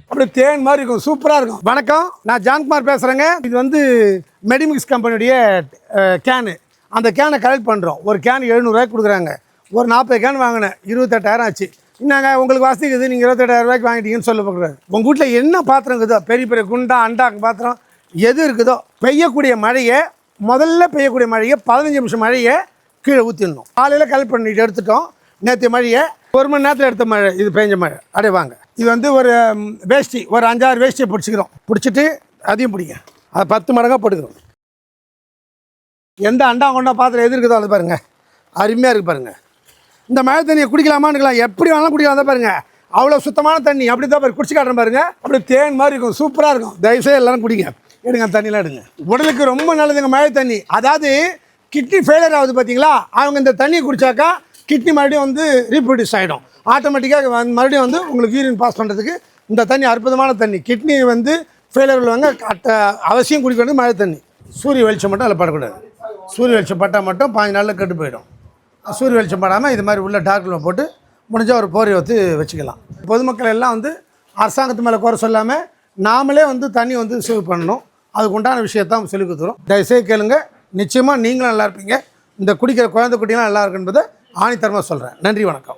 அப்படி தேன் மாதிரி இருக்கும், சூப்பராக இருக்கும். வணக்கம், நான் ஜான்குமார் பேசுகிறேங்க. இது வந்து மெடிமிக்ஸ் கம்பெனியுடைய கேனு. அந்த கேனை கலெக்ட் பண்ணுறோம். ஒரு கேன் 700 கொடுக்குறாங்க. ஒரு 40 கேன் வாங்கினேன், 28,000 ஆச்சு. என்னங்க உங்களுக்கு வசதி இருக்குது, நீங்கள் 28,000 வாங்கிட்டீங்கன்னு சொல்ல போகிறாரு. உங்கள் வீட்டில் என்ன பாத்திரம் இருக்குதோ, பெரிய பெரிய குண்டா அண்டாக்கு பாத்திரம் எது இருக்குதோ, பெய்யக்கூடிய மழையை முதல்ல பெய்யக்கூடிய மழையை 15 நிமிஷம் மழையை கீழே ஊற்றிடணும். காலையில் கலெக்ட் பண்ணிட்டு எடுத்துட்டோம். நேற்று மழையை 1 மணி நேரத்தில் எடுத்த மழை, இது பெஞ்ச மழை. அடைவாங்க. இது வந்து ஒரு வேஷ்டி, ஒரு 5-6 வேஷ்டியை பிடிச்சிக்கிறோம். பிடிச்சிட்டு அதையும் பிடிங்க, அதை 10 மடங்காக போட்டுக்கிறோம். எந்த அண்டா கொண்டா பாத்திரம் எது இருக்குதோ அதை பாருங்கள், அருமையாக இருக்குது பாருங்கள். இந்த மழை தண்ணியை குடிக்கலாமான்னுக்கலாம், எப்படி வேணாலும் குடிக்கலாம். தான் பாருங்கள், அவ்வளோ சுத்தமான தண்ணி. அப்படி தான் பாருங்க, குடிச்சு காட்டுறேன் பாருங்கள். அப்படி தேன் மாதிரி இருக்கும், சூப்பராக இருக்கும். தயவுசெய்து எல்லோரும் குடிங்க. எடுங்க, தண்ணியெலாம் எடுங்க. உடலுக்கு ரொம்ப நல்லதுங்க மழை தண்ணி. அதாவது கிட்னி ஃபெயிலியர் ஆகுது பார்த்தீங்களா, அவங்க இந்த தண்ணியை குடித்தாக்கா கிட்னி மறுபடியும் வந்து ரீப்ரொடியூஸ் ஆகிடும். ஆட்டோமேட்டிக்காக மறுபடியும் வந்து உங்களுக்கு யூரின் பாஸ் பண்ணுறதுக்கு இந்த தண்ணி அற்புதமான தண்ணி. கிட்னி வந்து ஃபெயிலியர் உள்ளவங்க அவசியம் குடிக்க வேண்டியது மழை தண்ணி. சூரிய வெளிச்சம் மட்டும் அதில் படக்கூடாது. சூரிய வெளிச்சம் பட்டால் மட்டும் 15 நாளில் கெட்டு போயிடும். சூரிய வெளிச்சம் படாமல் இது மாதிரி உள்ள டார்க்கில் போட்டு முடிஞ்சால் ஒரு போரை வச்சு வச்சுக்கலாம். பொதுமக்கள் எல்லாம் வந்து அரசாங்கத்து மேலே குறை சொல்லாமல் நாமளே வந்து தண்ணி வந்து சேவ் பண்ணணும். அதுக்கு உண்டான விஷயத்தான் சொல்லி கொடுத்துரும். தயவுசெய்து கேளுங்க, நிச்சயமாக நீங்களும் நல்லா இருப்பீங்க. இந்த குடிக்கிற குழந்தை குட்டிலாம் நல்லா இருக்குன்றதை ஆணித்தரமாக சொல்கிறேன். நன்றி, வணக்கம்.